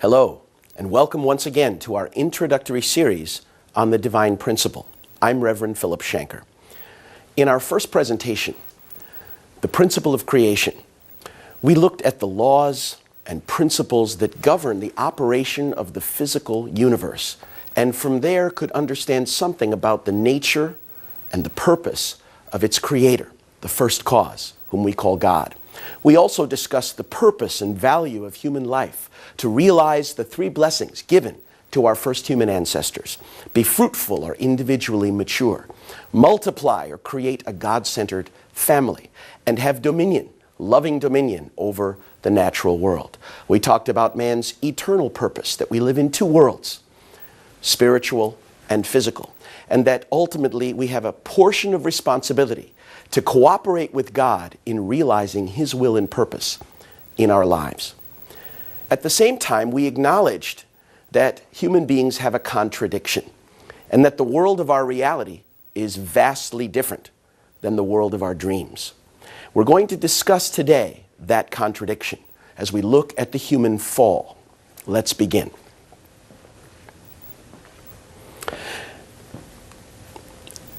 Hello, and welcome once again to our introductory series on the divine principle. I'm Reverend Phillip Schanker. In our first presentation, the principle of creation, we looked at the laws and principles that govern the operation of the physical universe, and from there could understand something about the nature and the purpose of its creator, the first cause, whom we call God. We also discussed the purpose and value of human life to realize the three blessings given to our first human ancestors: be fruitful or individually mature, multiply or create a God-centered family, and have dominion, loving dominion over the natural world. We talked about man's eternal purpose, that we live in two worlds, spiritual and physical, and that ultimately we have a portion of responsibility to cooperate with God in realizing His will and purpose in our lives. At the same time, we acknowledged that human beings have a contradiction, and that the world of our reality is vastly different than the world of our dreams. We're going to discuss today that contradiction as we look at the human fall. Let's begin.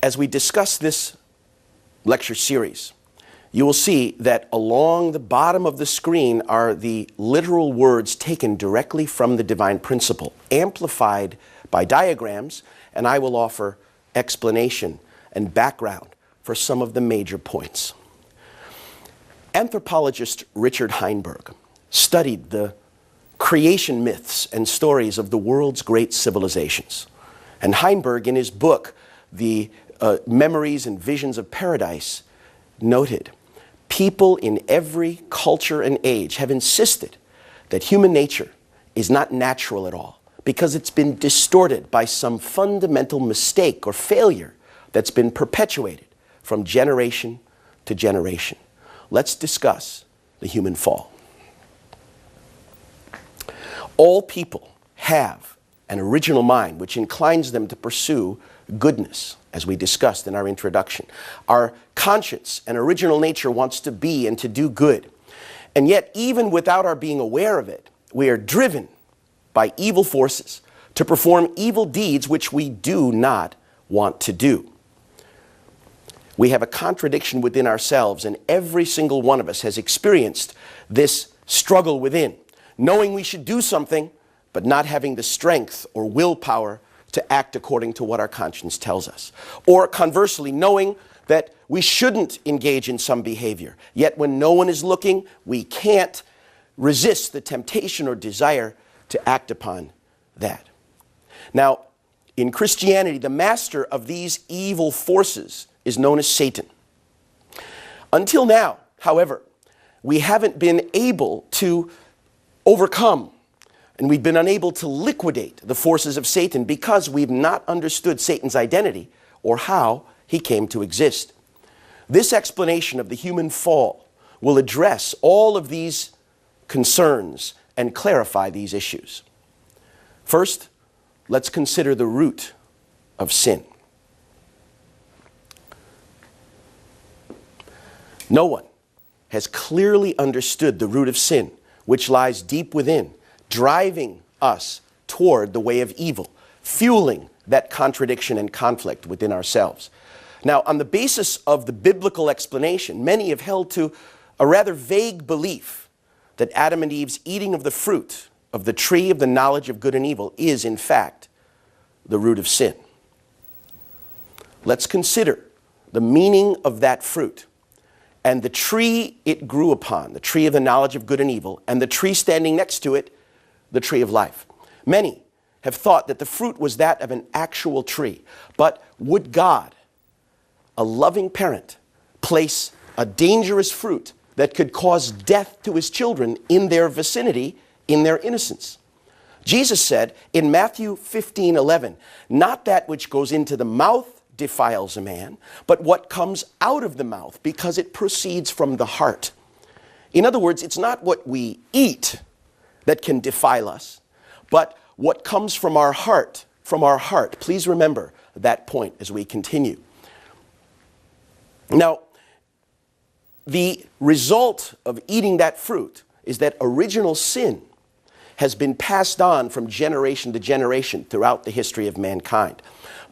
As we discuss this lecture series, you will see that along the bottom of the screen are the literal words taken directly from the divine principle, amplified by diagrams, and I will offer explanation and background for some of the major points. Anthropologist Richard Heinberg studied the creation myths and stories of the world's great civilizations. And Heinberg, in his book, The Memories and Visions of Paradise, noted, people in every culture and age have insisted that human nature is not natural at all because it's been distorted by some fundamental mistake or failure that's been perpetuated from generation to generation. Let's discuss the human fall. All people have an original mind which inclines them to pursue goodness, as we discussed in our introduction. Our conscience and original nature wants to be and to do good. And yet, even without our being aware of it, we are driven by evil forces to perform evil deeds which we do not want to do. We have a contradiction within ourselves, and every single one of us has experienced this struggle within, knowing we should do something, but not having the strength or willpower to act according to what our conscience tells us. Or conversely, knowing that we shouldn't engage in some behavior, yet when no one is looking, we can't resist the temptation or desire to act upon that. Now, in Christianity, the master of these evil forces is known as Satan. Until now, however, we haven't been able to overcome, and we've been unable to liquidate the forces of Satan because we've not understood Satan's identity or how he came to exist. This explanation of the human fall will address all of these concerns and clarify these issues. First, let's consider the root of sin. No one has clearly understood the root of sin, which lies deep within, driving us toward the way of evil, fueling that contradiction and conflict within ourselves. Now, on the basis of the biblical explanation, many have held to a rather vague belief that Adam and Eve's eating of the fruit of the tree of the knowledge of good and evil is, in fact, the root of sin. Let's consider the meaning of that fruit and the tree it grew upon, the tree of the knowledge of good and evil, and the tree standing next to it, the tree of life. Many have thought that the fruit was that of an actual tree. But would God, a loving parent, place a dangerous fruit that could cause death to His children in their vicinity, in their innocence? Jesus said in Matthew 15:11, "Not that which goes into the mouth defiles a man, but what comes out of the mouth, because it proceeds from the heart." In other words, it's not what we eat that can defile us, but what comes from our heart, Please remember that point as we continue. Now, the result of eating that fruit is that original sin has been passed on from generation to generation throughout the history of mankind.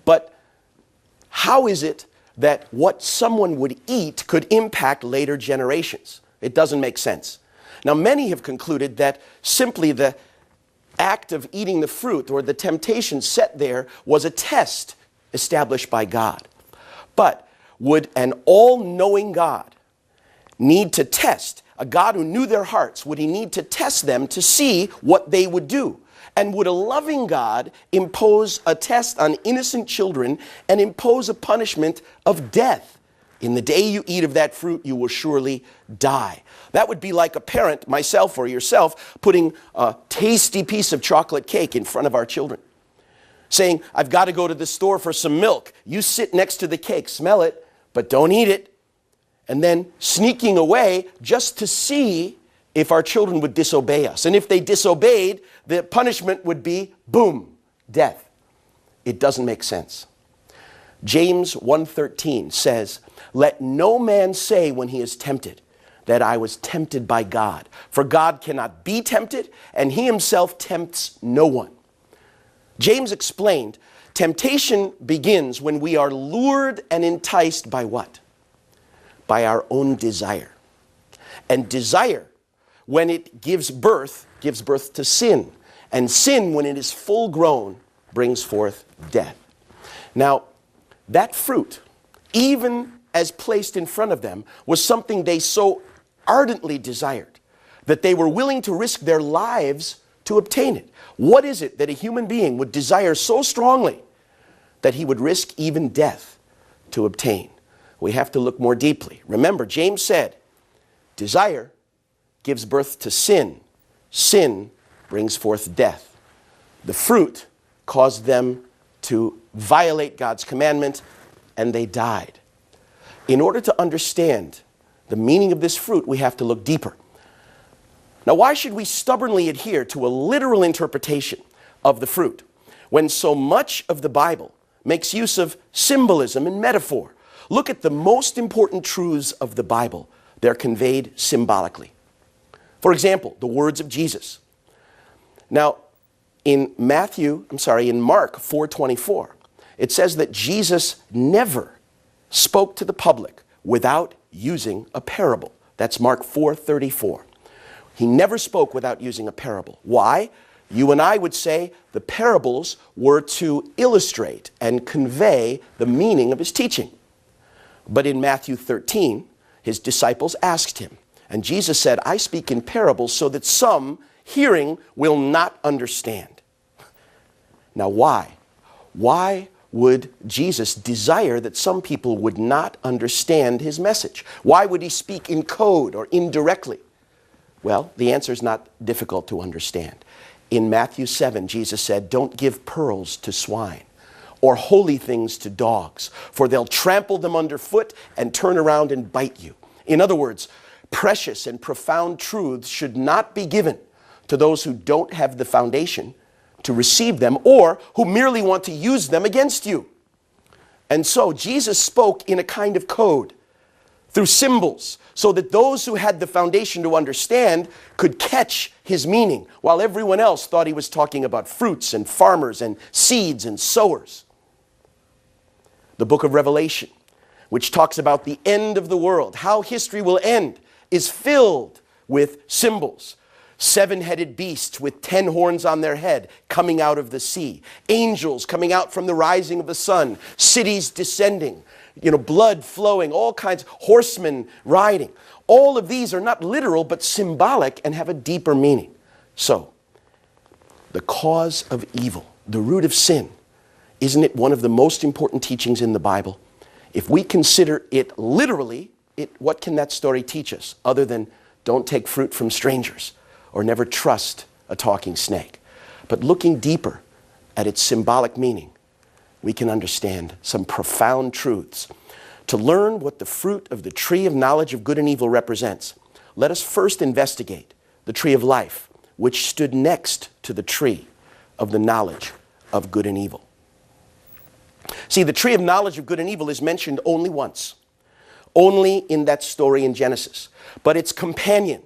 But how is it that what someone would eat could impact later generations? It doesn't make sense. Now, many have concluded that simply the act of eating the fruit or the temptation set there was a test established by God. But would an all-knowing God need to test, a God who knew their hearts, would he need to test them to see what they would do? And would a loving God impose a test on innocent children and impose a punishment of death? In the day you eat of that fruit, you will surely die. That would be like a parent, myself or yourself, putting a tasty piece of chocolate cake in front of our children, saying, I've got to go to the store for some milk. You sit next to the cake, smell it, but don't eat it. And then sneaking away just to see if our children would disobey us. And if they disobeyed, the punishment would be, boom, death. It doesn't make sense. James 1:13 says, let no man say when he is tempted that I was tempted by God. For God cannot be tempted, and he himself tempts no one. James explained, temptation begins when we are lured and enticed by what? By our own desire. And desire, when it gives birth to sin. And sin, when it is full grown, brings forth death. Now, that fruit, even as placed in front of them, was something they so ardently desired that they were willing to risk their lives to obtain it. What is it that a human being would desire so strongly that he would risk even death to obtain? We have to look more deeply. Remember, James said, desire gives birth to sin. Sin brings forth death. The fruit caused them to violate God's commandment, and they died. In order to understand the meaning of this fruit, we have to look deeper. Now, why should we stubbornly adhere to a literal interpretation of the fruit when so much of the Bible makes use of symbolism and metaphor? Look at the most important truths of the Bible. They're conveyed symbolically. For example, the words of Jesus. Now, in Mark 4:24, it says that Jesus never spoke to the public without using a parable. That's Mark 4:34. He never spoke without using a parable. Why? You and I would say the parables were to illustrate and convey the meaning of his teaching. But in Matthew 13, his disciples asked him, and Jesus said, I speak in parables so that some hearing will not understand. Now why? Why would Jesus desire that some people would not understand his message? Why would he speak in code or indirectly? Well, the answer is not difficult to understand. In Matthew 7, Jesus said, don't give pearls to swine or holy things to dogs, for they'll trample them underfoot and turn around and bite you. In other words, precious and profound truths should not be given to those who don't have the foundation to receive them or who merely want to use them against you. And so Jesus spoke in a kind of code through symbols so that those who had the foundation to understand could catch his meaning, while everyone else thought he was talking about fruits and farmers and seeds and sowers. The book of Revelation, which talks about the end of the world, how history will end, is filled with symbols. 7-headed beasts with 10 horns on their head coming out of the sea. Angels coming out from the rising of the sun. Cities descending. Blood flowing. All kinds. Horsemen riding. All of these are not literal but symbolic and have a deeper meaning. So, the cause of evil, the root of sin, isn't it one of the most important teachings in the Bible? If we consider it literally, what can that story teach us other than don't take fruit from strangers or never trust a talking snake? But looking deeper at its symbolic meaning, we can understand some profound truths. To learn what the fruit of the tree of knowledge of good and evil represents, let us first investigate the tree of life, which stood next to the tree of the knowledge of good and evil. See, the tree of knowledge of good and evil is mentioned only once, only in that story in Genesis. But its companion,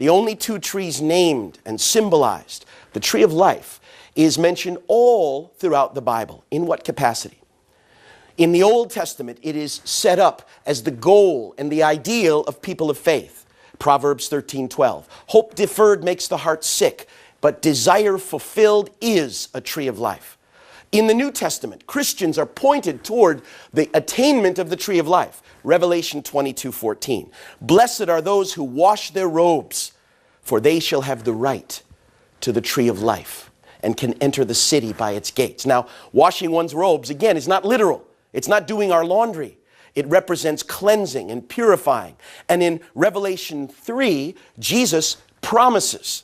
the only two trees named and symbolized, the tree of life, is mentioned all throughout the Bible. In what capacity? In the Old Testament, it is set up as the goal and the ideal of people of faith. Proverbs 13:12. Hope deferred makes the heart sick, but desire fulfilled is a tree of life. In the New Testament, Christians are pointed toward the attainment of the tree of life. Revelation 22:14. Blessed are those who wash their robes, for they shall have the right to the tree of life and can enter the city by its gates. Now, washing one's robes, again, is not literal. It's not doing our laundry. It represents cleansing and purifying. And in Revelation 3, Jesus promises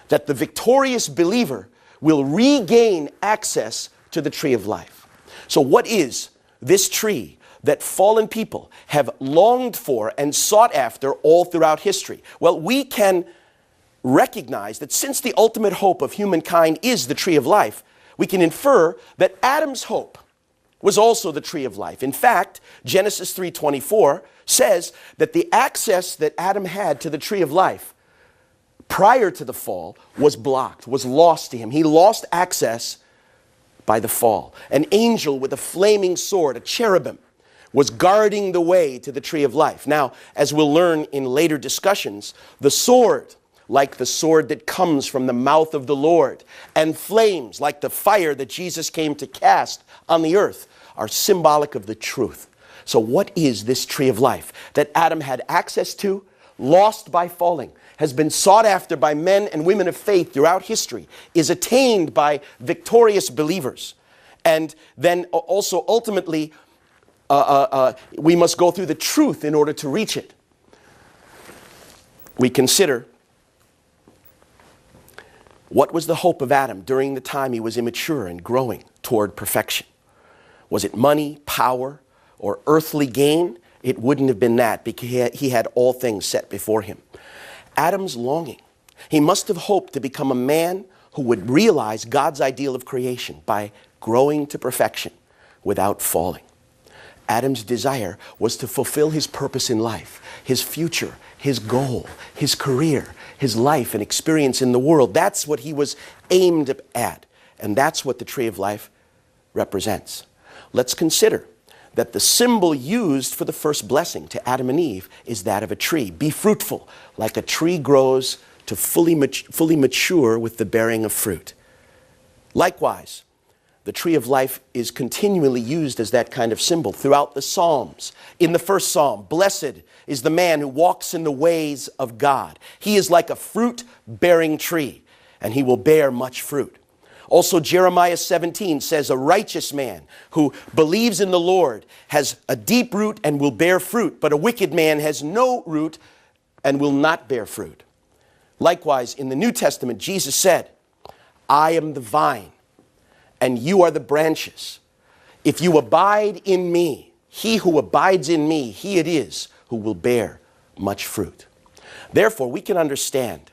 that the victorious believer will regain access to the tree of life. So what is this tree that fallen people have longed for and sought after all throughout history? Well, we can recognize that since the ultimate hope of humankind is the tree of life, we can infer that Adam's hope was also the tree of life. In fact, Genesis 3:24 says that the access that Adam had to the tree of life prior to the fall was blocked, was lost to him. He lost access by the fall. An angel with a flaming sword, a cherubim, was guarding the way to the tree of life. Now, as we'll learn in later discussions, the sword, like the sword that comes from the mouth of the Lord, and flames, like the fire that Jesus came to cast on the earth, are symbolic of the truth. So what is this tree of life that Adam had access to, lost by falling, has been sought after by men and women of faith throughout history, is attained by victorious believers, and then also ultimately we must go through the truth in order to reach it? We consider what was the hope of Adam during the time he was immature and growing toward perfection. Was it money, power, or earthly gain? It wouldn't have been that, because he had all things set before him. Adam's longing, he must have hoped to become a man who would realize God's ideal of creation by growing to perfection without falling. Adam's desire was to fulfill his purpose in life, his future, his goal, his career, his life and experience in the world. That's what he was aimed at, and that's what the tree of life represents. Let's consider that the symbol used for the first blessing to Adam and Eve is that of a tree. Be fruitful, like a tree grows to fully mature with the bearing of fruit. Likewise, the tree of life is continually used as that kind of symbol throughout the Psalms. In the first Psalm, blessed is the man who walks in the ways of God. He is like a fruit-bearing tree, and he will bear much fruit. Also, Jeremiah 17 says, a righteous man who believes in the Lord has a deep root and will bear fruit, but a wicked man has no root and will not bear fruit. Likewise, in the New Testament, Jesus said, I am the vine, and you are the branches. If you abide in me, he who abides in me, he it is who will bear much fruit. Therefore, we can understand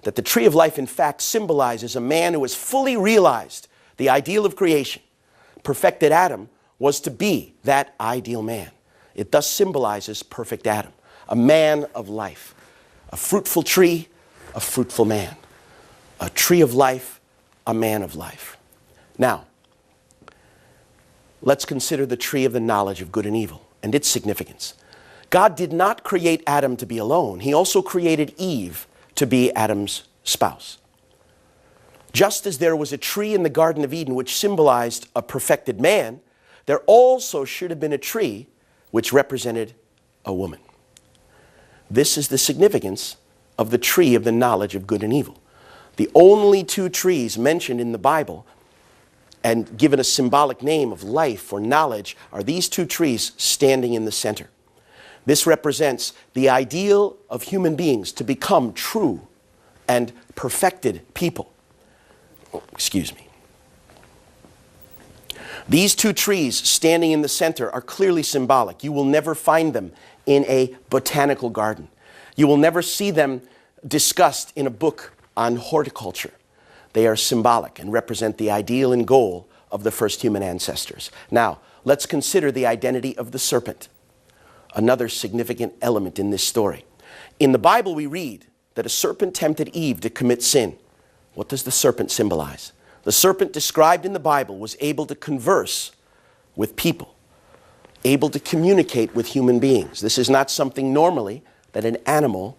that the tree of life, in fact, symbolizes a man who has fully realized the ideal of creation. Perfected Adam was to be that ideal man. It thus symbolizes perfect Adam, a man of life, a fruitful tree, a fruitful man, a tree of life, a man of life. Now, let's consider the tree of the knowledge of good and evil and its significance. God did not create Adam to be alone. He also created Eve to be Adam's spouse. Just as there was a tree in the Garden of Eden which symbolized a perfected man, there also should have been a tree which represented a woman. This is the significance of the tree of the knowledge of good and evil. The only two trees mentioned in the Bible and given a symbolic name of life or knowledge are these two trees standing in the center. This represents the ideal of human beings to become true and perfected people. These two trees standing in the center are clearly symbolic. You will never find them in a botanical garden. You will never see them discussed in a book on horticulture. They are symbolic and represent the ideal and goal of the first human ancestors. Now, let's consider the identity of the serpent, another significant element in this story. In the Bible we read that a serpent tempted Eve to commit sin. What does the serpent symbolize? The serpent described in the Bible was able to converse with people, able to communicate with human beings. This is not something normally that an animal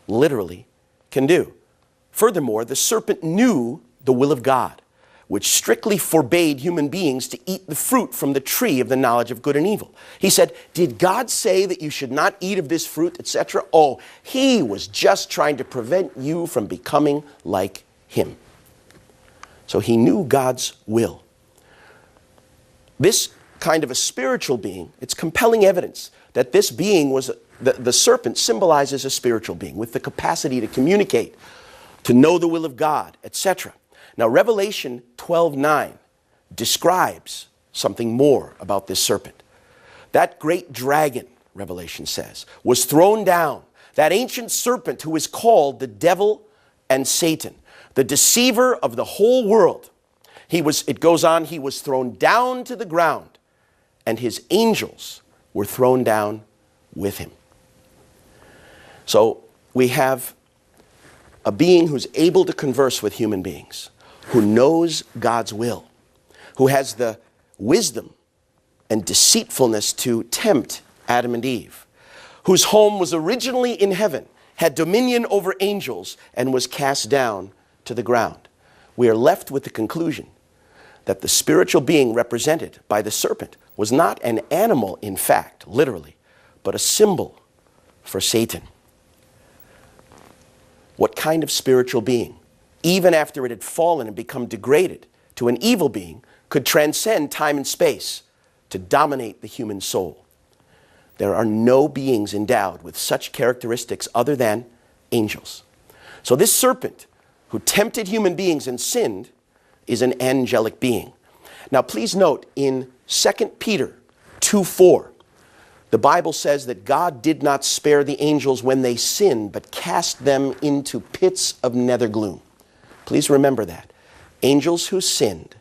literally can do. Furthermore, the serpent knew the will of God, which strictly forbade human beings to eat the fruit from the tree of the knowledge of good and evil. He said, did God say that you should not eat of this fruit, etc.? Oh, he was just trying to prevent you from becoming like him. So he knew God's will. This kind of a spiritual being, it's compelling evidence that this being was, the serpent symbolizes a spiritual being with the capacity to communicate, to know the will of God, etc. Now, Revelation 12:9 describes something more about this serpent. That great dragon, Revelation says, was thrown down, that ancient serpent who is called the devil and Satan, the deceiver of the whole world. It goes on, he was thrown down to the ground, and his angels were thrown down with him. So we have a being who's able to converse with human beings, who knows God's will, who has the wisdom and deceitfulness to tempt Adam and Eve, whose home was originally in heaven, had dominion over angels, and was cast down to the ground. We are left with the conclusion that the spiritual being represented by the serpent was not an animal, in fact, literally, but a symbol for Satan. What kind of spiritual being, even after it had fallen and become degraded to an evil being, could transcend time and space to dominate the human soul? There are no beings endowed with such characteristics other than angels. So this serpent who tempted human beings and sinned is an angelic being. Now please note in 2 Peter 2:4, the Bible says that God did not spare the angels when they sinned, but cast them into pits of nether gloom. Please remember that. Angels who sinned,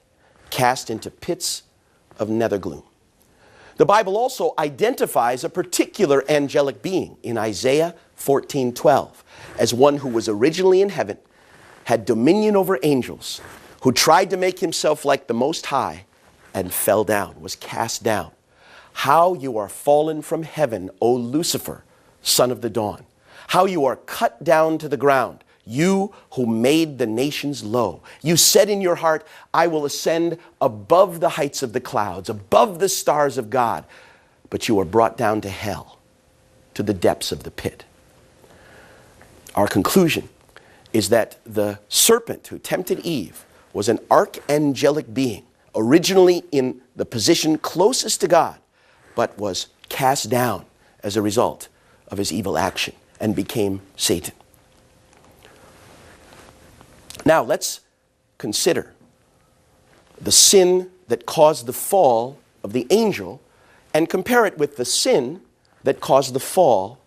cast into pits of nether gloom. The Bible also identifies a particular angelic being in Isaiah 14:12 as one who was originally in heaven, had dominion over angels, who tried to make himself like the Most High and fell down, was cast down. How you are fallen from heaven, O Lucifer, son of the dawn. How you are cut down to the ground, you who made the nations low. You said in your heart, I will ascend above the heights of the clouds, above the stars of God. But you are brought down to hell, to the depths of the pit. Our conclusion is that the serpent who tempted Eve was an archangelic being, originally in the position closest to God, but was cast down as a result of his evil action and became Satan. Now let's consider the sin that caused the fall of the angel and compare it with the sin that caused the fall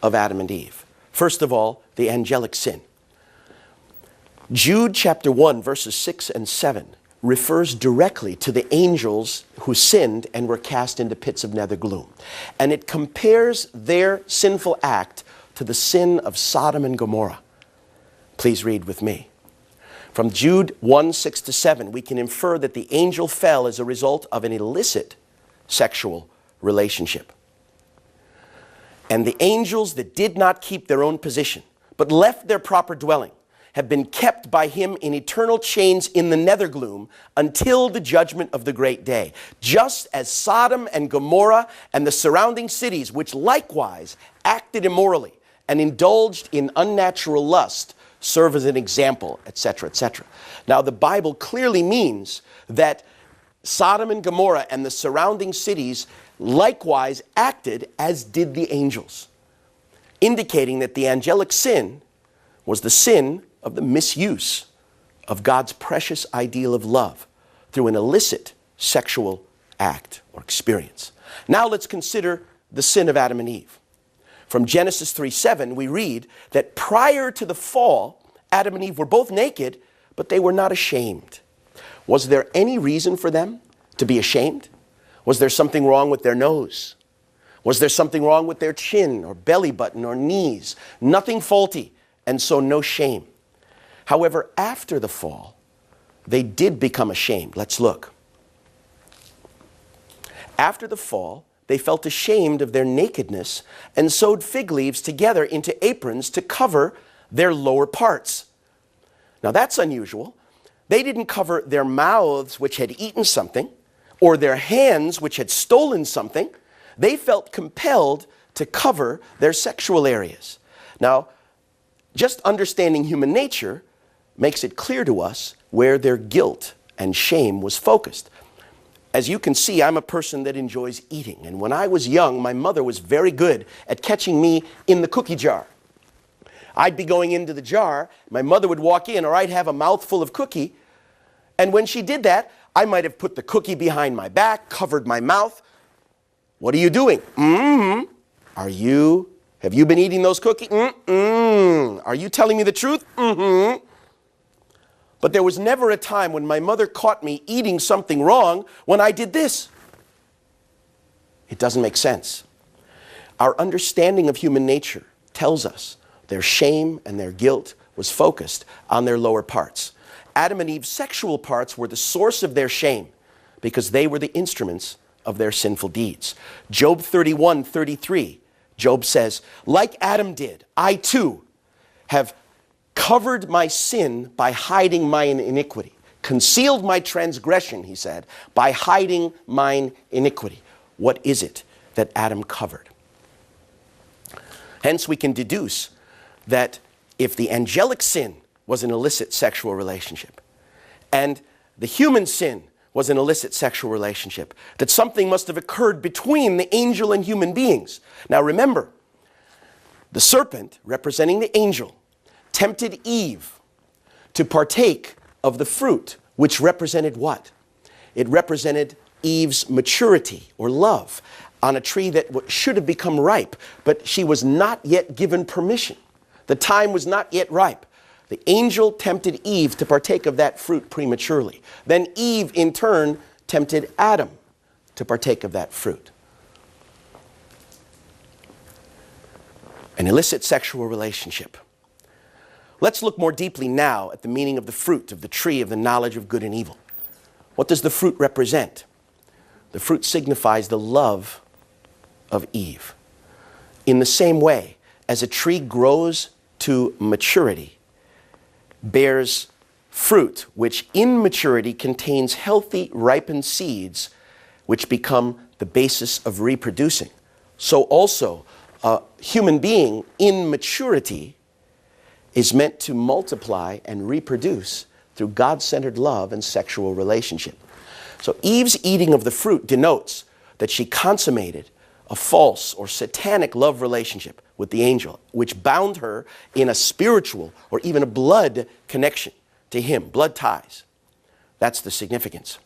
of Adam and Eve. First of all, the angelic sin. Jude chapter 1 verses 6 and 7 refers directly to the angels who sinned and were cast into pits of nether gloom. And it compares their sinful act to the sin of Sodom and Gomorrah. Please read with me. From Jude 1, 6 to 7, we can infer that the angel fell as a result of an illicit sexual relationship. And the angels that did not keep their own position, but left their proper dwelling, have been kept by him in eternal chains in the nether gloom until the judgment of the great day. Just as Sodom and Gomorrah and the surrounding cities, which likewise acted immorally and indulged in unnatural lust, serve as an example, etc., etc. Now, the Bible clearly means that Sodom and Gomorrah and the surrounding cities likewise acted as did the angels, indicating that the angelic sin was the sin of the misuse of God's precious ideal of love through an illicit sexual act or experience. Now let's consider the sin of Adam and Eve. From Genesis 3:7, we read that prior to the fall, Adam and Eve were both naked, but they were not ashamed. Was there any reason for them to be ashamed? Was there something wrong with their nose? Was there something wrong with their chin or belly button or knees? Nothing faulty and so no shame. However, after the fall, they did become ashamed. Let's look. After the fall, they felt ashamed of their nakedness and sewed fig leaves together into aprons to cover their lower parts. Now that's unusual. They didn't cover their mouths, which had eaten something, or their hands, which had stolen something. They felt compelled to cover their sexual areas. Now, just understanding human nature makes it clear to us where their guilt and shame was focused. As you can see, I'm a person that enjoys eating. And when I was young, my mother was very good at catching me in the cookie jar. I'd be going into the jar, my mother would walk in, or I'd have a mouthful of cookie. And when she did that, I might have put the cookie behind my back, covered my mouth. What are you doing? Have you been eating those cookies? Are you telling me the truth? But there was never a time when my mother caught me eating something wrong when I did this. It doesn't make sense. Our understanding of human nature tells us their shame and their guilt was focused on their lower parts. Adam and Eve's sexual parts were the source of their shame because they were the instruments of their sinful deeds. Job 31:33, Job says, like Adam did, I too have covered my sin by hiding mine iniquity, concealed my transgression, he said, by hiding mine iniquity. What is it that Adam covered? Hence we can deduce that if the angelic sin was an illicit sexual relationship and the human sin was an illicit sexual relationship, that something must have occurred between the angel and human beings. Now remember, the serpent, representing the angel, tempted Eve to partake of the fruit, which represented what? It represented Eve's maturity or love on a tree that should have become ripe, but she was not yet given permission. The time was not yet ripe. The angel tempted Eve to partake of that fruit prematurely. Then Eve, in turn, tempted Adam to partake of that fruit. An illicit sexual relationship. Let's look more deeply now at the meaning of the fruit of the tree of the knowledge of good and evil. What does the fruit represent? The fruit signifies the love of Eve. In the same way, as a tree grows to maturity, bears fruit, which in maturity contains healthy, ripened seeds, which become the basis of reproducing. So also, a human being in maturity is meant to multiply and reproduce through God-centered love and sexual relationship. So Eve's eating of the fruit denotes that she consummated a false or satanic love relationship with the angel, which bound her in a spiritual or even a blood connection to him, blood ties. That's the significance.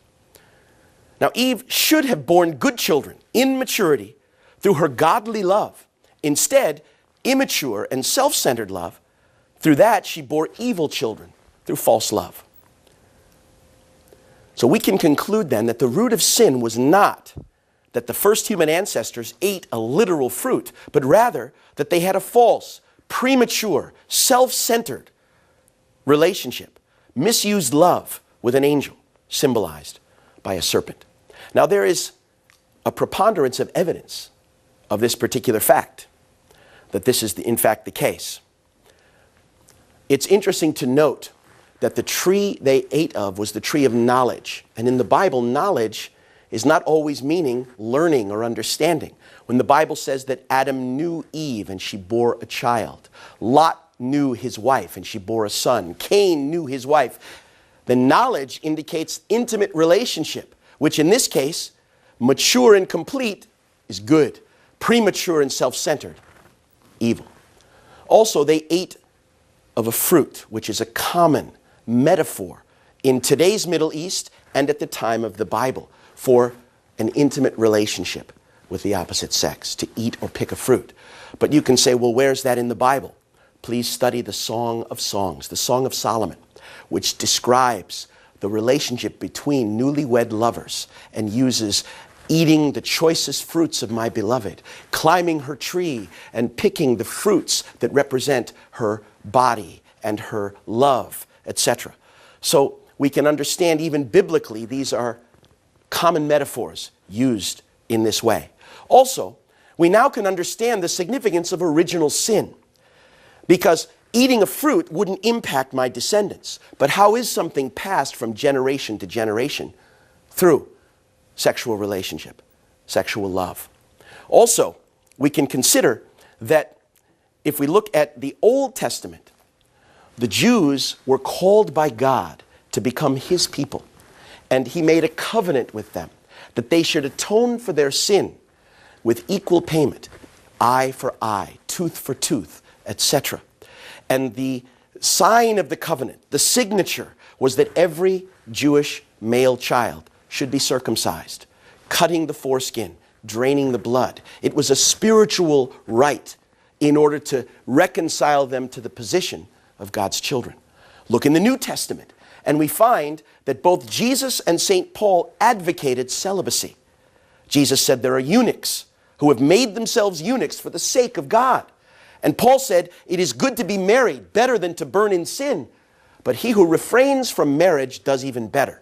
Now Eve should have borne good children in maturity through her godly love. Instead, immature and self-centered love, through that she bore evil children through false love. So we can conclude then that the root of sin was not that the first human ancestors ate a literal fruit, but rather that they had a false, premature, self-centered relationship, misused love with an angel, symbolized by a serpent. Now there is a preponderance of evidence of this particular fact, that this is in fact the case. It's interesting to note that the tree they ate of was the tree of knowledge. And in the Bible, knowledge is not always meaning learning or understanding. When the Bible says that Adam knew Eve and she bore a child, Lot knew his wife and she bore a son, Cain knew his wife, the knowledge indicates intimate relationship, which in this case, mature and complete is good, premature and self-centered, evil. Also, they ate of a fruit, which is a common metaphor in today's Middle East and at the time of the Bible for an intimate relationship with the opposite sex, to eat or pick a fruit. But you can say, well, where's that in the Bible? Please study the Song of Songs, the Song of Solomon, which describes the relationship between newlywed lovers and uses eating the choicest fruits of my beloved, climbing her tree and picking the fruits that represent her body and her love, etc. So we can understand even biblically these are common metaphors used in this way. Also, we now can understand the significance of original sin, because eating a fruit wouldn't impact my descendants. But how is something passed from generation to generation? Through sexual relationship, sexual love. Also, we can consider that if we look at the Old Testament, the Jews were called by God to become His people. And He made a covenant with them that they should atone for their sin with equal payment, eye for eye, tooth for tooth, etc. And the sign of the covenant, the signature, was that every Jewish male child should be circumcised, cutting the foreskin, draining the blood. It was a spiritual rite in order to reconcile them to the position of God's children. Look in the New Testament, and we find that both Jesus and St. Paul advocated celibacy. Jesus said there are eunuchs who have made themselves eunuchs for the sake of God. And Paul said, it is good to be married, better than to burn in sin. But he who refrains from marriage does even better.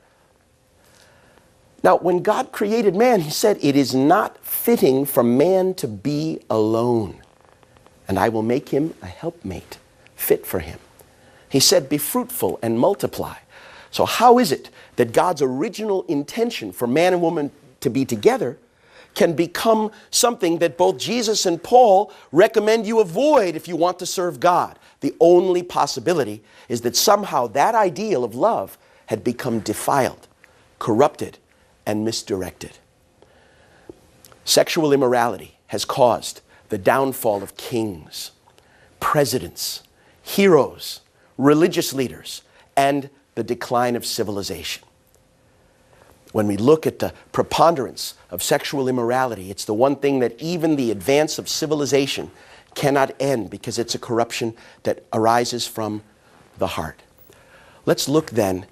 Now, when God created man, He said, it is not fitting for man to be alone. And I will make him a helpmate, fit for him. He said, be fruitful and multiply. So how is it that God's original intention for man and woman to be together can become something that both Jesus and Paul recommend you avoid if you want to serve God? The only possibility is that somehow that ideal of love had become defiled, corrupted, and misdirected. Sexual immorality has caused the downfall of kings, presidents, heroes, religious leaders, and the decline of civilization. When we look at the preponderance of sexual immorality, it's the one thing that even the advance of civilization cannot end, because it's a corruption that arises from the heart. Let's look then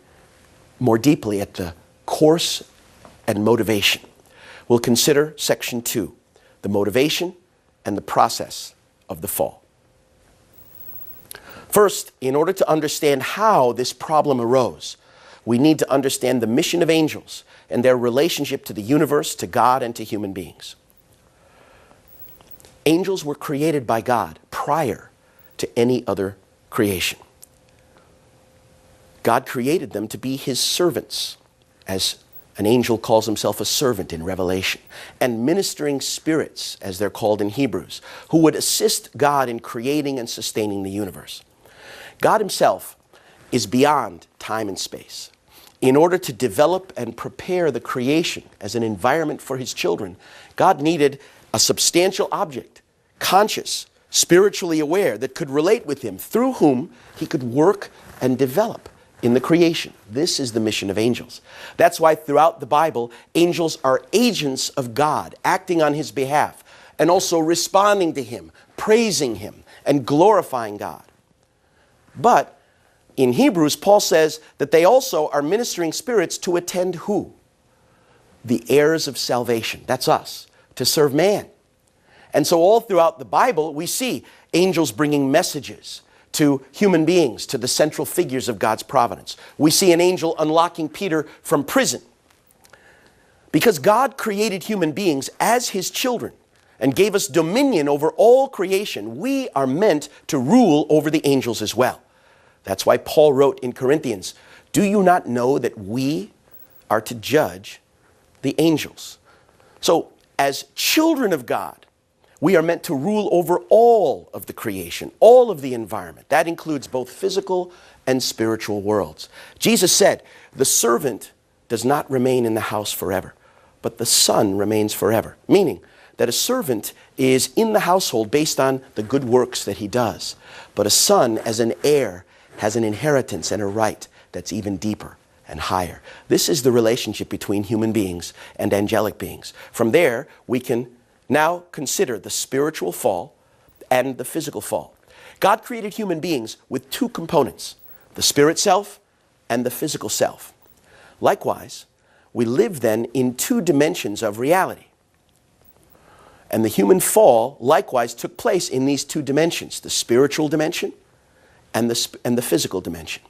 more deeply at the course and motivation. We'll consider section 2, the motivation and the process of the fall. First, in order to understand how this problem arose, we need to understand the mission of angels and their relationship to the universe, to God, and to human beings. Angels were created by God prior to any other creation. God created them to be His servants, as an angel calls himself a servant in Revelation, and ministering spirits, as they're called in Hebrews, who would assist God in creating and sustaining the universe. God Himself is beyond time and space. In order to develop and prepare the creation as an environment for His children, God needed a substantial object, conscious, spiritually aware, that could relate with Him, through whom He could work and develop in the creation. This is the mission of angels. That's why throughout the Bible, angels are agents of God, acting on His behalf, and also responding to Him, praising Him, and glorifying God. But in Hebrews, Paul says that they also are ministering spirits to attend who? The heirs of salvation. That's us, to serve man. And so all throughout the Bible, we see angels bringing messages to human beings, to the central figures of God's providence. We see an angel unlocking Peter from prison. Because God created human beings as His children and gave us dominion over all creation, we are meant to rule over the angels as well. That's why Paul wrote in Corinthians, do you not know that we are to judge the angels? So, as children of God, we are meant to rule over all of the creation, all of the environment. That includes both physical and spiritual worlds. Jesus said, the servant does not remain in the house forever, but the son remains forever. Meaning that a servant is in the household based on the good works that he does. But a son, as an heir, has an inheritance and a right that's even deeper and higher. This is the relationship between human beings and angelic beings. From there, we can now consider the spiritual fall and the physical fall. God created human beings with two components, the spirit self and the physical self. Likewise, we live then in two dimensions of reality. And the human fall likewise took place in these two dimensions, the spiritual dimension and the physical dimension.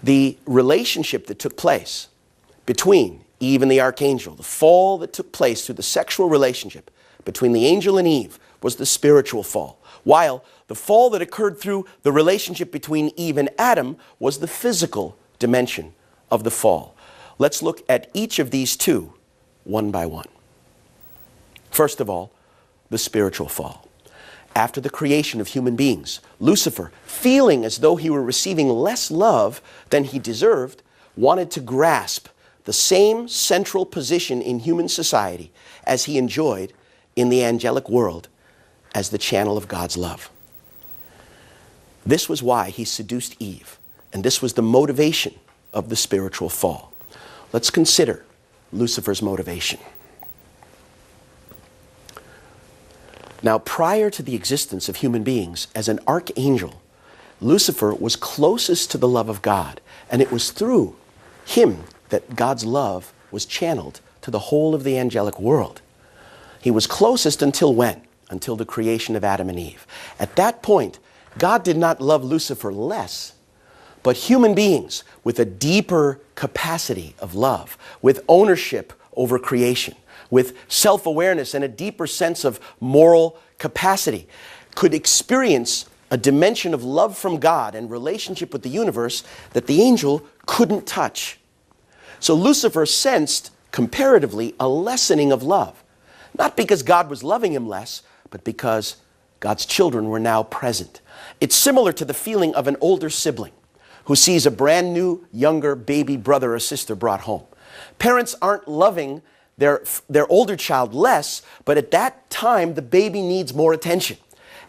The relationship that took place between Eve and the archangel, the fall that took place through the sexual relationship between the angel and Eve, was the spiritual fall, while the fall that occurred through the relationship between Eve and Adam was the physical dimension of the fall. Let's look at each of these two one by one. First of all, the spiritual fall. After the creation of human beings, Lucifer, feeling as though he were receiving less love than he deserved, wanted to grasp the same central position in human society as he enjoyed in the angelic world as the channel of God's love. This was why he seduced Eve, and this was the motivation of the spiritual fall. Let's consider Lucifer's motivation. Now, prior to the existence of human beings, as an archangel, Lucifer was closest to the love of God, and it was through him that God's love was channeled to the whole of the angelic world. He was closest until when? Until the creation of Adam and Eve. At that point, God did not love Lucifer less, but human beings with a deeper capacity of love, with ownership over creation, with self-awareness and a deeper sense of moral capacity, could experience a dimension of love from God and relationship with the universe that the angel couldn't touch. So Lucifer sensed, comparatively, a lessening of love. Not because God was loving him less, but because God's children were now present. It's similar to the feeling of an older sibling who sees a brand new, younger baby brother or sister brought home. Parents aren't loving their older child less, but at that time the baby needs more attention.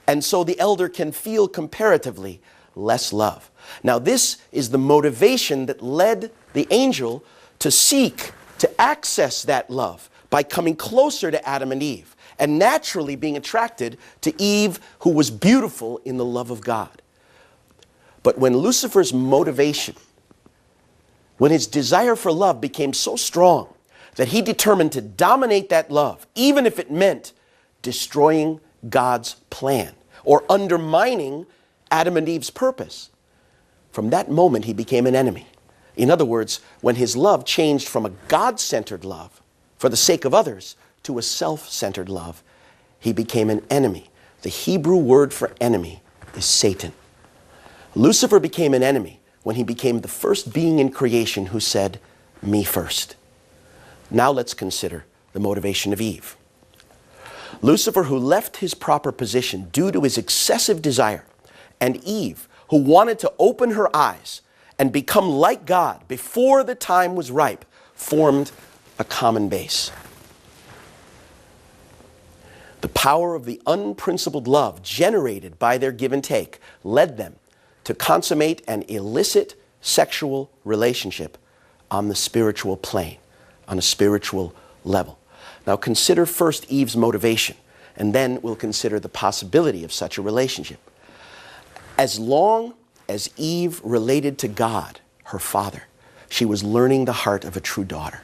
And so the elder can feel comparatively less love. Now this is the motivation that led the angel to seek to access that love by coming closer to Adam and Eve, and naturally being attracted to Eve, who was beautiful in the love of God. But when Lucifer's motivation, when his desire for love became so strong that he determined to dominate that love, even if it meant destroying God's plan or undermining Adam and Eve's purpose, from that moment he became an enemy. In other words, when his love changed from a God-centered love for the sake of others to a self-centered love, he became an enemy. The Hebrew word for enemy is Satan. Lucifer became an enemy when he became the first being in creation who said, "Me first." Now let's consider the motivation of Eve. Lucifer, who left his proper position due to his excessive desire, and Eve, who wanted to open her eyes and become like God before the time was ripe, formed a common base. The power of the unprincipled love generated by their give and take led them to consummate an illicit sexual relationship on the spiritual plane, on a spiritual level. Now consider first Eve's motivation, and then we'll consider the possibility of such a relationship. As long as Eve related to God, her father, she was learning the heart of a true daughter.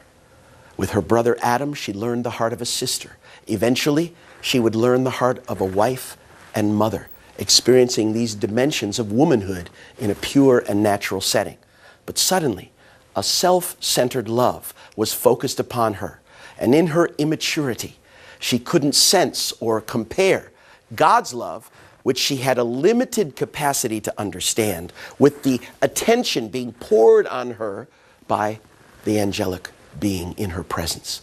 With her brother Adam, she learned the heart of a sister. Eventually, she would learn the heart of a wife and mother, experiencing these dimensions of womanhood in a pure and natural setting. But suddenly, a self-centered love was focused upon her, and in her immaturity, she couldn't sense or compare God's love, which she had a limited capacity to understand, with the attention being poured on her by the angelic being in her presence.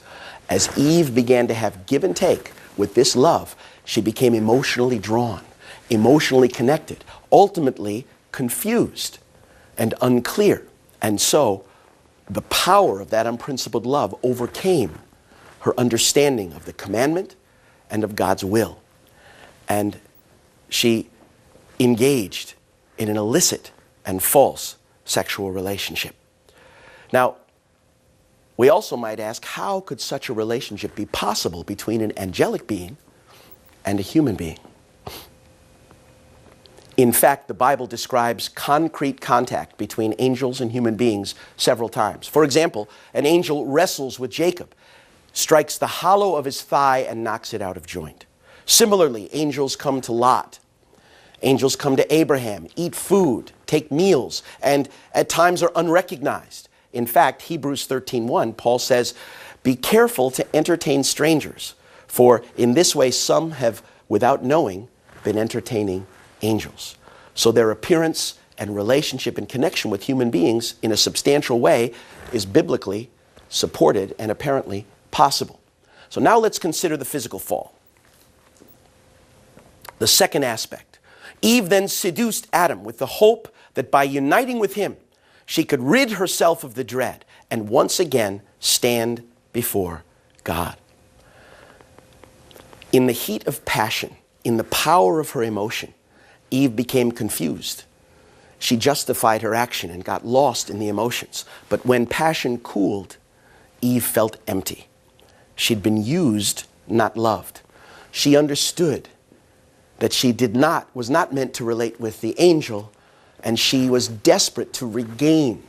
As Eve began to have give and take with this love, she became emotionally drawn, emotionally connected, ultimately confused and unclear. And so the power of that unprincipled love overcame her understanding of the commandment and of God's will. And she engaged in an illicit and false sexual relationship. Now, we also might ask, how could such a relationship be possible between an angelic being and a human being? In fact, the Bible describes concrete contact between angels and human beings several times. For example, an angel wrestles with Jacob, strikes the hollow of his thigh and knocks it out of joint. Similarly, angels come to Lot Angels come to Abraham, eat food, take meals, and at times are unrecognized. In fact, Hebrews 13:1, Paul says, "Be careful to entertain strangers, for in this way some have, without knowing, been entertaining angels." So their appearance and relationship and connection with human beings in a substantial way is biblically supported and apparently possible. So now let's consider the physical fall. The second aspect. Eve then seduced Adam with the hope that by uniting with him, she could rid herself of the dread and once again stand before God. In the heat of passion, in the power of her emotion, Eve became confused. She justified her action and got lost in the emotions. But when passion cooled, Eve felt empty. She'd been used, not loved. She understood that she was not meant to relate with the angel, and she was desperate to regain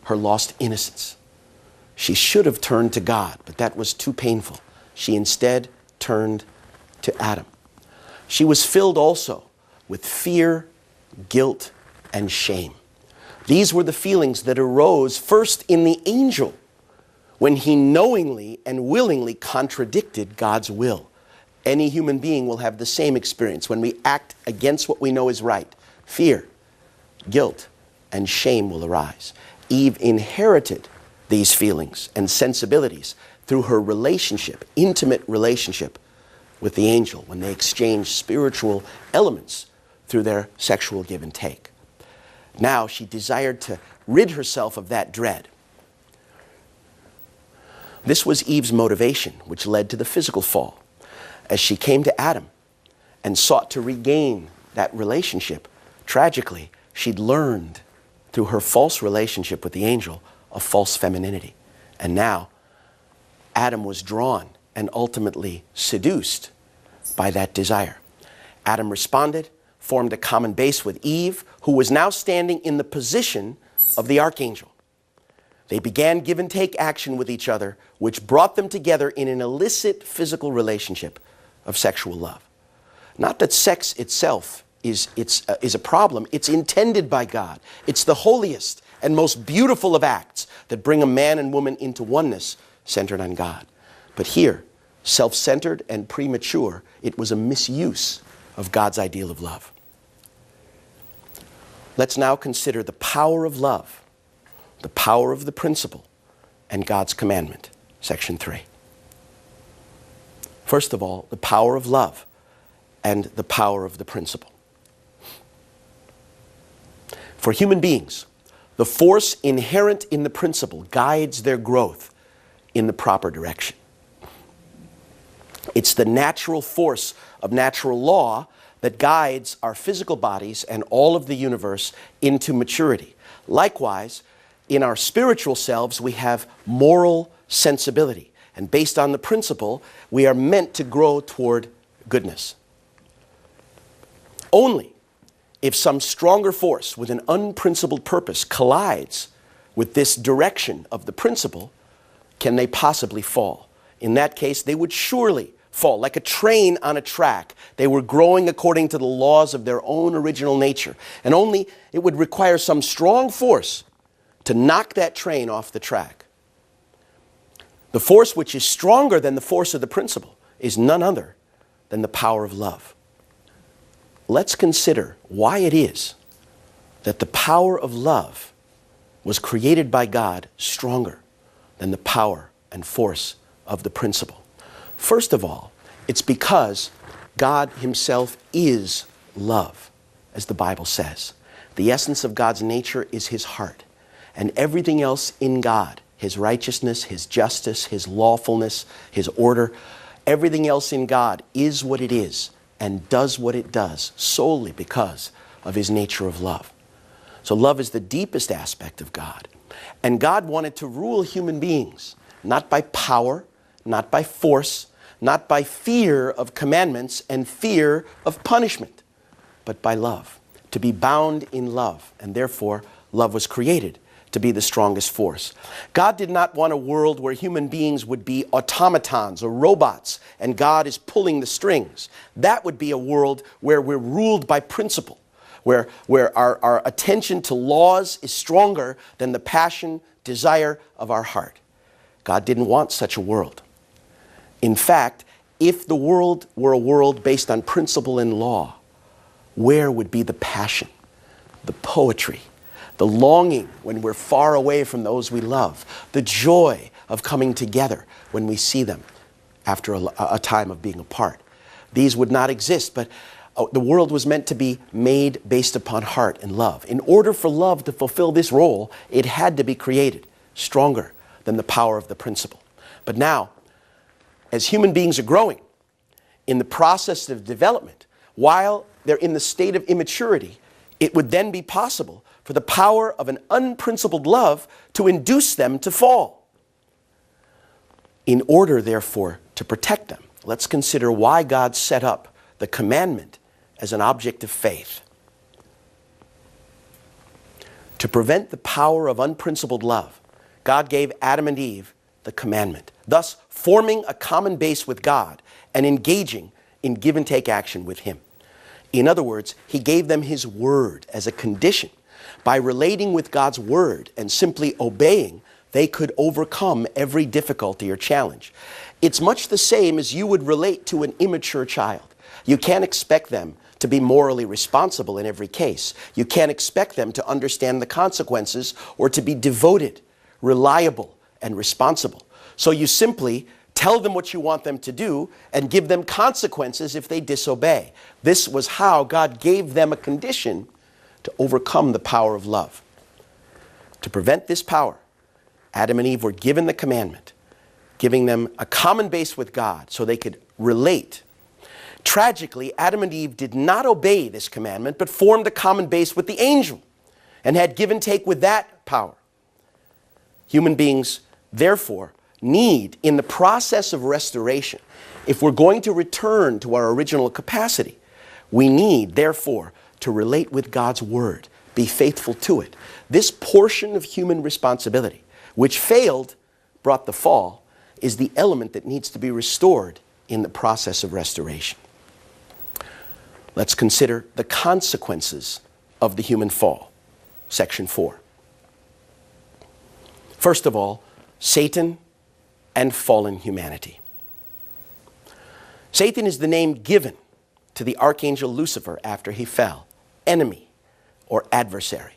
her lost innocence. She should have turned to God, but that was too painful. She instead turned to Adam. She was filled also with fear, guilt, and shame. These were the feelings that arose first in the angel when he knowingly and willingly contradicted God's will. Any human being will have the same experience when we act against what we know is right. Fear, guilt, and shame will arise. Eve inherited these feelings and sensibilities through her relationship, intimate relationship with the angel when they exchanged spiritual elements through their sexual give and take. Now she desired to rid herself of that dread. This was Eve's motivation, which led to the physical fall. As she came to Adam and sought to regain that relationship, tragically, she'd learned through her false relationship with the angel a false femininity. And now, Adam was drawn and ultimately seduced by that desire. Adam responded, formed a common base with Eve, who was now standing in the position of the archangel. They began give and take action with each other, which brought them together in an illicit physical relationship of sexual love. Not that sex itself is a problem. It's intended by God. It's the holiest and most beautiful of acts that bring a man and woman into oneness centered on God. But here, self-centered and premature, it was a misuse of God's ideal of love. Let's now consider the power of love, the power of the principle, and God's commandment, section 3. First of all, the power of love and the power of the principle. For human beings, the force inherent in the principle guides their growth in the proper direction. It's the natural force of natural law that guides our physical bodies and all of the universe into maturity. Likewise, in our spiritual selves, we have moral sensibility. And based on the principle, we are meant to grow toward goodness. Only if some stronger force with an unprincipled purpose collides with this direction of the principle, can they possibly fall. In that case, they would surely fall, like a train on a track. They were growing according to the laws of their own original nature. And only it would require some strong force to knock that train off the track. The force which is stronger than the force of the principle is none other than the power of love. Let's consider why it is that the power of love was created by God stronger than the power and force of the principle. First of all, it's because God himself is love, as the Bible says. The essence of God's nature is his heart. And everything else in God, his righteousness, his justice, his lawfulness, his order, everything else in God is what it is and does what it does solely because of his nature of love. So love is the deepest aspect of God. And God wanted to rule human beings, not by power, not by force, not by fear of commandments and fear of punishment, but by love, to be bound in love. And therefore, love was created to be the strongest force. God did not want a world where human beings would be automatons or robots and God is pulling the strings. That would be a world where we're ruled by principle, where our attention to laws is stronger than the passion, desire of our heart. God didn't want such a world. In fact, if the world were a world based on principle and law, where would be the passion, the poetry, the longing when we're far away from those we love, the joy of coming together when we see them after a time of being apart? These would not exist, but the world was meant to be made based upon heart and love. In order for love to fulfill this role, it had to be created stronger than the power of the principle. But now, as human beings are growing in the process of development, while they're in the state of immaturity, it would then be possible for the power of an unprincipled love to induce them to fall. In order, therefore, to protect them, let's consider why God set up the commandment as an object of faith. To prevent the power of unprincipled love, God gave Adam and Eve the commandment, thus forming a common base with God and engaging in give and take action with Him. In other words, He gave them His word as a condition. By relating with God's word and simply obeying, they could overcome every difficulty or challenge. It's much the same as you would relate to an immature child. You can't expect them to be morally responsible in every case. You can't expect them to understand the consequences or to be devoted, reliable, and responsible. So you simply tell them what you want them to do and give them consequences if they disobey. This was how God gave them a condition to overcome the power of love. To prevent this power, Adam and Eve were given the commandment, giving them a common base with God so they could relate. Tragically, Adam and Eve did not obey this commandment, but formed a common base with the angel and had give and take with that power. Human beings, therefore, need, in the process of restoration, if we're going to return to our original capacity, we need, therefore, to relate with God's word, be faithful to it. This portion of human responsibility, which failed, brought the fall, is the element that needs to be restored in the process of restoration. Let's consider the consequences of the human fall. Section 4. First of all, Satan and fallen humanity. Satan is the name given to the archangel Lucifer after he fell, enemy or adversary.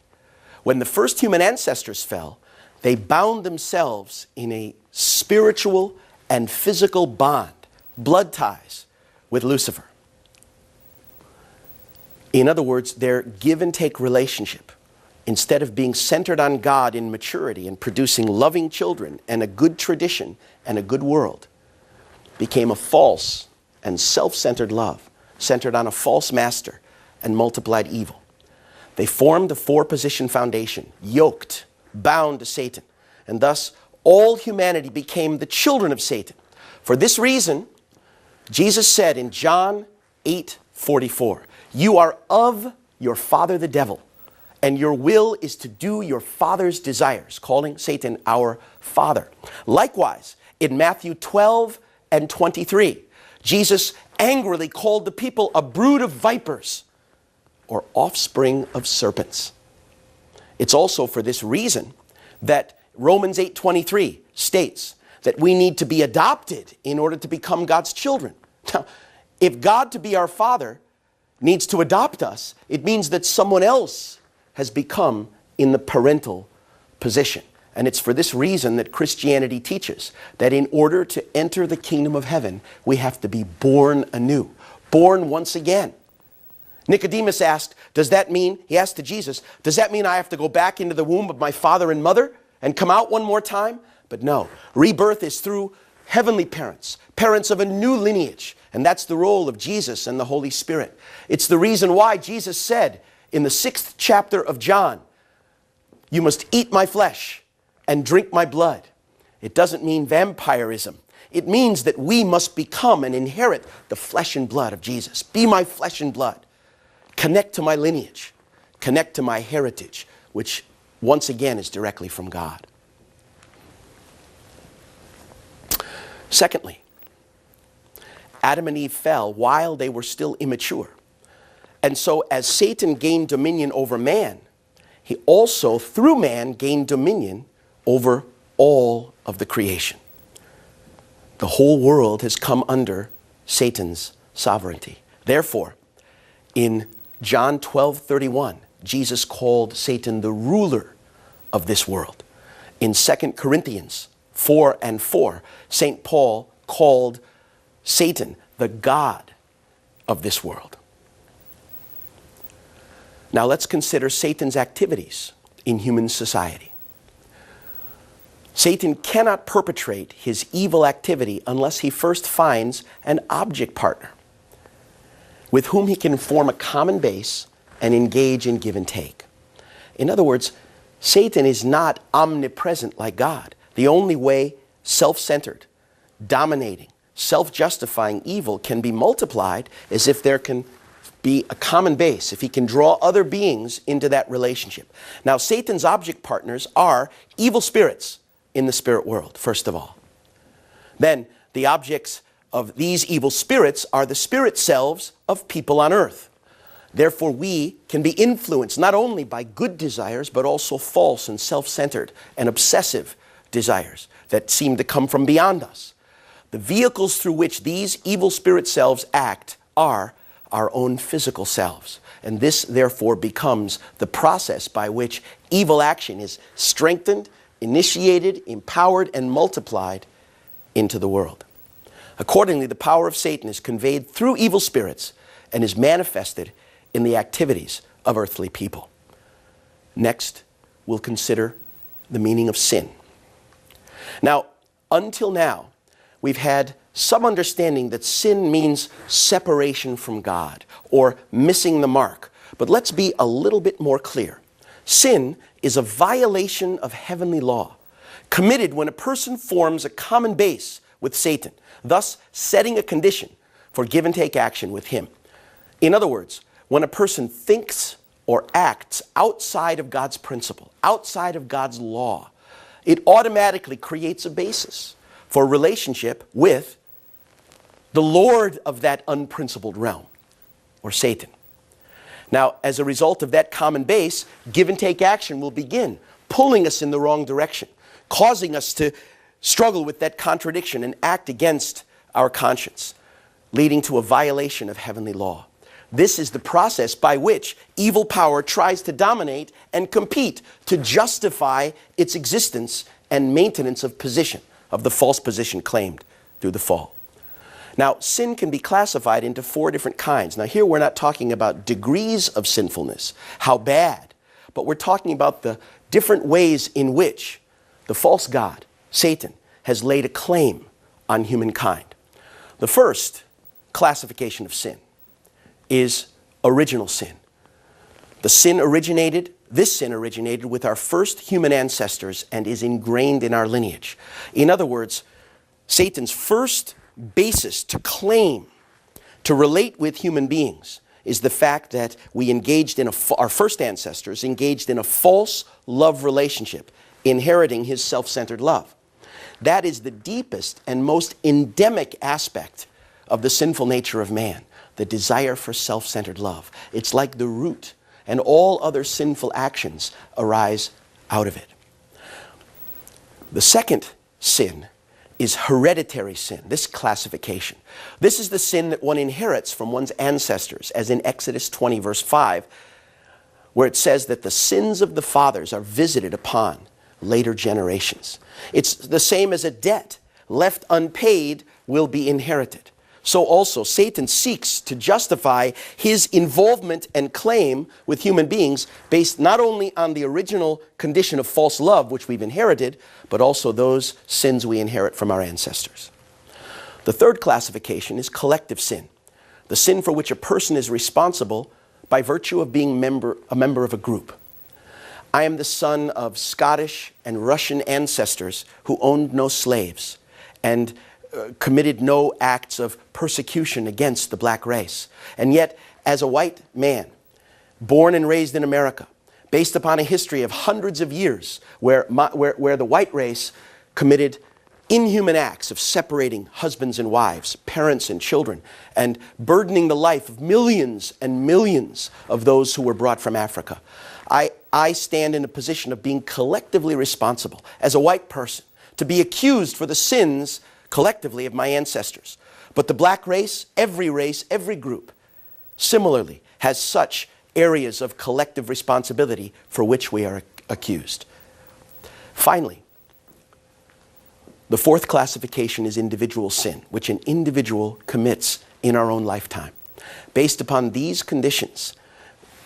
When the first human ancestors fell, they bound themselves in a spiritual and physical bond, blood ties, with Lucifer. In other words, their give and take relationship, instead of being centered on God in maturity and producing loving children and a good tradition and a good world, became a false and self-centered love, centered on a false master and multiplied evil. They formed a four-position foundation, yoked, bound to Satan, and thus all humanity became the children of Satan. For this reason, Jesus said in John 8:44, "You are of your father the devil, and your will is to do your father's desires," calling Satan our father. Likewise, in Matthew 12:23, Jesus angrily called the people a brood of vipers, or offspring of serpents. It's also for this reason that Romans 8:23 states that we need to be adopted in order to become God's children. Now, if God to be our Father needs to adopt us, it means that someone else has become in the parental position. And it's for this reason that Christianity teaches that in order to enter the kingdom of heaven, we have to be born anew, born once again. Nicodemus asked, he asked to Jesus, does that mean I have to go back into the womb of my father and mother and come out one more time? But no, rebirth is through heavenly parents, parents of a new lineage. And that's the role of Jesus and the Holy Spirit. It's the reason why Jesus said in the 6th chapter of John, "You must eat my flesh and drink my blood." It doesn't mean vampirism. It means that we must become and inherit the flesh and blood of Jesus. Be my flesh and blood. Connect to my lineage. Connect to my heritage, which once again, is directly from God. Secondly, Adam and Eve fell while they were still immature. And so as Satan gained dominion over man, he also, through man, gained dominion over all of the creation. The whole world has come under Satan's sovereignty. Therefore, in John 12:31, Jesus called Satan the ruler of this world. In 2 Corinthians 4:4, St. Paul called Satan the god of this world. Now let's consider Satan's activities in human society. Satan cannot perpetrate his evil activity unless he first finds an object partner with whom he can form a common base and engage in give and take. In other words, Satan is not omnipresent like God. The only way self-centered, dominating, self-justifying evil can be multiplied is if there can be a common base, if he can draw other beings into that relationship. Now, Satan's object partners are evil spirits in the spirit world, first of all. Then, the objects of these evil spirits are the spirit selves of people on earth. Therefore, we can be influenced not only by good desires, but also false and self-centered and obsessive desires that seem to come from beyond us. The vehicles through which these evil spirit selves act are our own physical selves. And this, therefore, becomes the process by which evil action is strengthened, initiated, empowered, and multiplied into the world. Accordingly, the power of Satan is conveyed through evil spirits and is manifested in the activities of earthly people. Next, we'll consider the meaning of sin. Now, until now, we've had some understanding that sin means separation from God or missing the mark. But let's be a little bit more clear. Sin is a violation of heavenly law, committed when a person forms a common base with Satan, thus setting a condition for give and take action with him. In other words, when a person thinks or acts outside of God's principle, outside of God's law, it automatically creates a basis for relationship with the Lord of that unprincipled realm, or Satan. Now, as a result of that common base, give and take action will begin, pulling us in the wrong direction, causing us to struggle with that contradiction and act against our conscience, leading to a violation of heavenly law. This is the process by which evil power tries to dominate and compete to justify its existence and maintenance of position, of the false position claimed through the fall. Now, sin can be classified into 4 different kinds. Now, here we're not talking about degrees of sinfulness, how bad, but we're talking about the different ways in which the false god, Satan, has laid a claim on humankind. The first classification of sin is original sin. This sin originated with our first human ancestors and is ingrained in our lineage. In other words, Satan's first basis to claim, to relate with human beings, is the fact that we engaged in our first ancestors engaged in a false love relationship, inheriting his self-centered love. That is the deepest and most endemic aspect of the sinful nature of man, the desire for self-centered love. It's like the root, and all other sinful actions arise out of it. The second sin is hereditary sin, this classification. This is the sin that one inherits from one's ancestors, as in Exodus 20, verse 5, where it says that the sins of the fathers are visited upon later generations. It's the same as a debt left unpaid will be inherited. So also, Satan seeks to justify his involvement and claim with human beings based not only on the original condition of false love, which we've inherited, but also those sins we inherit from our ancestors. The third classification is collective sin, the sin for which a person is responsible by virtue of being a member of a group. I am the son of Scottish and Russian ancestors who owned no slaves and committed no acts of persecution against the black race. And yet, as a white man, born and raised in America, based upon a history of hundreds of years where the white race committed inhuman acts of separating husbands and wives, parents and children, and burdening the life of millions and millions of those who were brought from Africa. I stand in a position of being collectively responsible as a white person to be accused for the sins collectively of my ancestors. But the black race, every group, similarly has such areas of collective responsibility for which we are accused. Finally, the fourth classification is individual sin, which an individual commits in our own lifetime. Based upon these conditions,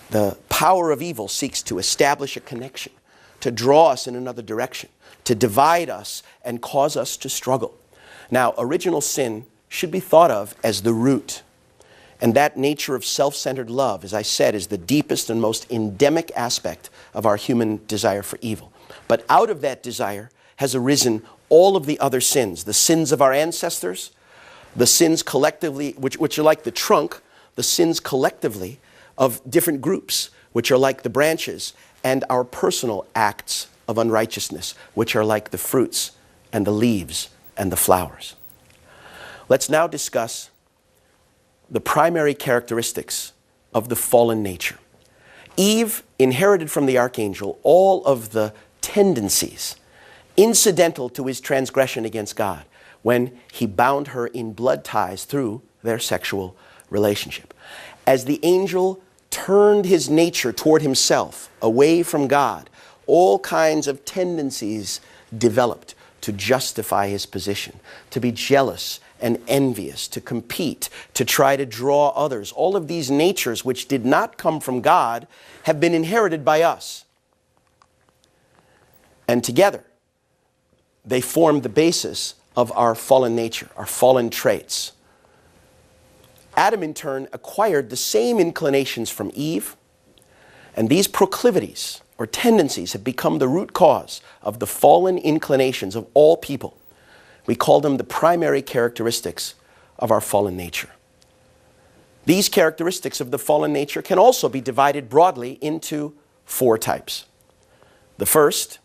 the power of evil seeks to establish a connection, to draw us in another direction, to divide us and cause us to struggle. Now, original sin should be thought of as the root. And that nature of self-centered love, as I said, is the deepest and most endemic aspect of our human desire for evil. But out of that desire has arisen all of the other sins, the sins of our ancestors, the sins collectively, which are like the trunk, the sins collectively of different groups, which are like the branches, and our personal acts of unrighteousness, which are like the fruits and the leaves and the flowers. Let's now discuss the primary characteristics of the fallen nature. Eve inherited from the archangel all of the tendencies incidental to his transgression against God when he bound her in blood ties through their sexual relationship. As the angel turned his nature toward himself, away from God, all kinds of tendencies developed to justify his position, to be jealous and envious, to compete, to try to draw others. All of these natures which did not come from God have been inherited by us. And together, they form the basis of our fallen nature, our fallen traits. Adam, in turn, acquired the same inclinations from Eve, and these proclivities or tendencies have become the root cause of the fallen inclinations of all people. We call them the primary characteristics of our fallen nature. These characteristics of the fallen nature can also be divided broadly into four types. The first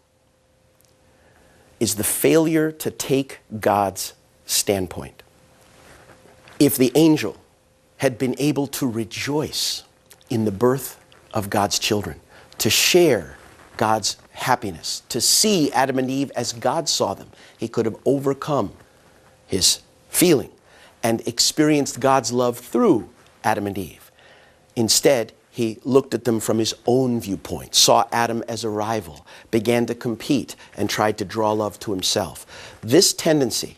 is the failure to take God's standpoint. If the angel had been able to rejoice in the birth of God's children, to share God's happiness, to see Adam and Eve as God saw them, he could have overcome his feeling and experienced God's love through Adam and Eve. Instead, he looked at them from his own viewpoint, saw Adam as a rival, began to compete, and tried to draw love to himself. This tendency,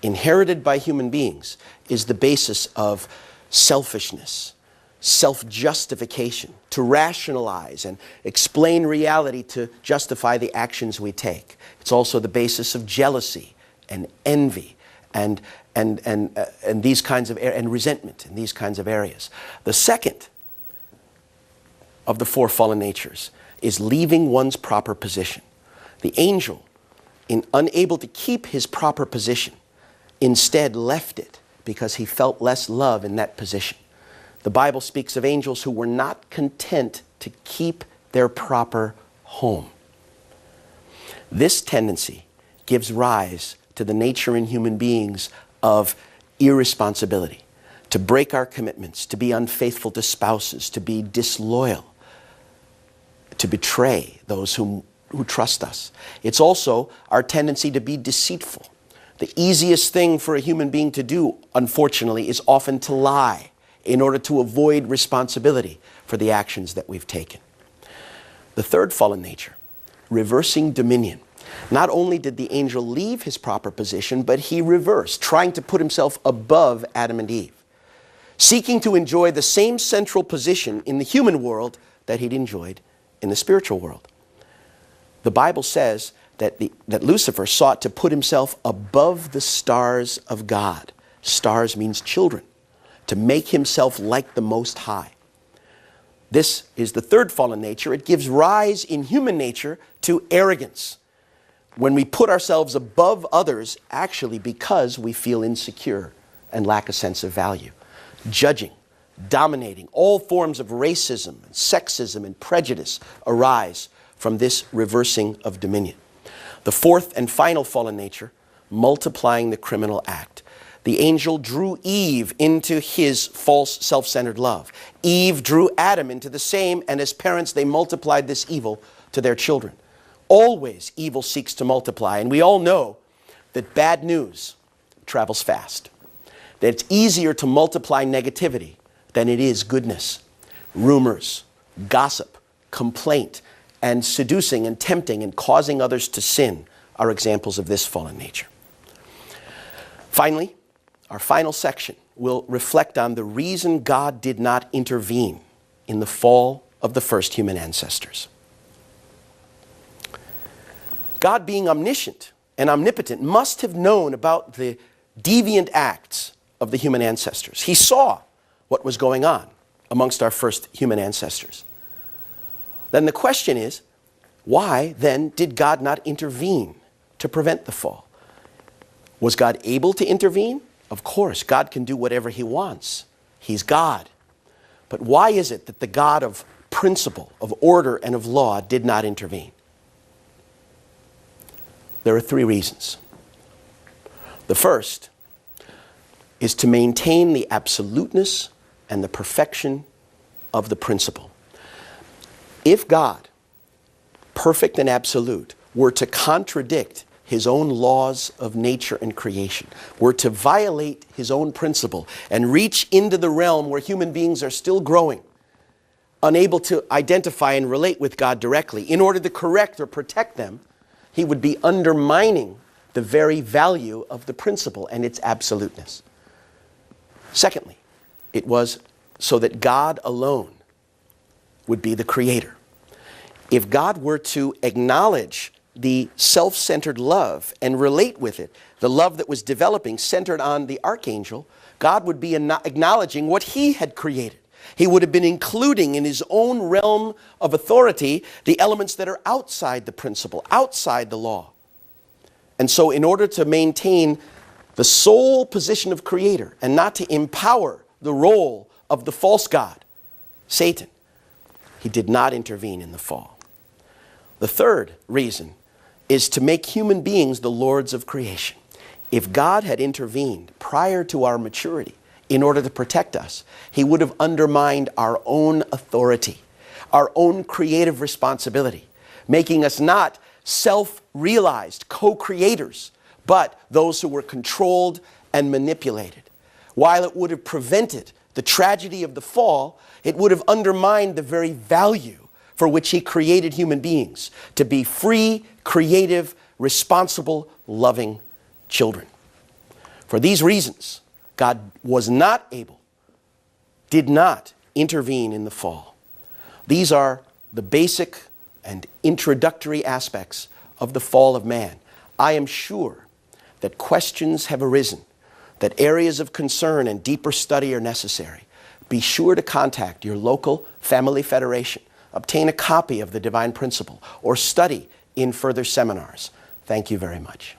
inherited by human beings, is the basis of selfishness, self-justification, to rationalize and explain reality to justify the actions we take. It's also the basis of jealousy and envy and these kinds of and resentment in these kinds of areas. The second of the four fallen natures is leaving one's proper position. The angel, unable to keep his proper position, instead left it because he felt less love in that position. The Bible speaks of angels who were not content to keep their proper home. This tendency gives rise to the nature in human beings of irresponsibility, to break our commitments, to be unfaithful to spouses, to be disloyal, to betray those who trust us. It's also our tendency to be deceitful. The easiest thing for a human being to do, unfortunately, is often to lie in order to avoid responsibility for the actions that we've taken. The third fallen nature, reversing dominion. Not only did the angel leave his proper position, but he reversed, trying to put himself above Adam and Eve, seeking to enjoy the same central position in the human world that he'd enjoyed in the spiritual world. The Bible says that Lucifer sought to put himself above the stars of God. Stars means children. To make himself like the Most High. This is the third fallen nature. It gives rise in human nature to arrogance, when we put ourselves above others actually because we feel insecure and lack a sense of value. Judging, dominating. All forms of racism, and sexism, and prejudice arise from this reversing of dominion. The fourth and final fallen nature, multiplying the criminal act. The angel drew Eve into his false self-centered love. Eve drew Adam into the same, and as parents they multiplied this evil to their children. Always evil seeks to multiply, and we all know that bad news travels fast. That it's easier to multiply negativity than it is goodness. Rumors, gossip, complaint, and seducing and tempting and causing others to sin are examples of this fallen nature. Finally, our final section will reflect on the reason God did not intervene in the fall of the first human ancestors. God, being omniscient and omnipotent, must have known about the deviant acts of the human ancestors. He saw what was going on amongst our first human ancestors. Then the question is, why then did God not intervene to prevent the fall? Was God able to intervene? Of course, God can do whatever he wants. He's God. But why is it that the God of principle, of order, and of law did not intervene? There are three reasons. The first is to maintain the absoluteness and the perfection of the principle. If God, perfect and absolute, were to contradict his own laws of nature and creation, were to violate his own principle and reach into the realm where human beings are still growing, unable to identify and relate with God directly, in order to correct or protect them, he would be undermining the very value of the principle and its absoluteness. Secondly, it was so that God alone would be the creator. If God were to acknowledge the self-centered love and relate with it, the love that was developing centered on the archangel, God would be acknowledging what he had created. He would have been including in his own realm of authority the elements that are outside the principle, outside the law. And so in order to maintain the sole position of creator and not to empower the role of the false god, Satan, he did not intervene in the fall. The third reason is to make human beings the lords of creation. If God had intervened prior to our maturity in order to protect us, he would have undermined our own authority, our own creative responsibility, making us not self-realized co-creators, but those who were controlled and manipulated. While it would have prevented the tragedy of the fall, it would have undermined the very value for which he created human beings, to be free, creative, responsible, loving children. For these reasons, God was not able, did not intervene in the fall. These are the basic and introductory aspects of the fall of man. I am sure that questions have arisen, that areas of concern and deeper study are necessary. Be sure to contact your local family federation, obtain a copy of the Divine Principle, or study in further seminars. Thank you very much.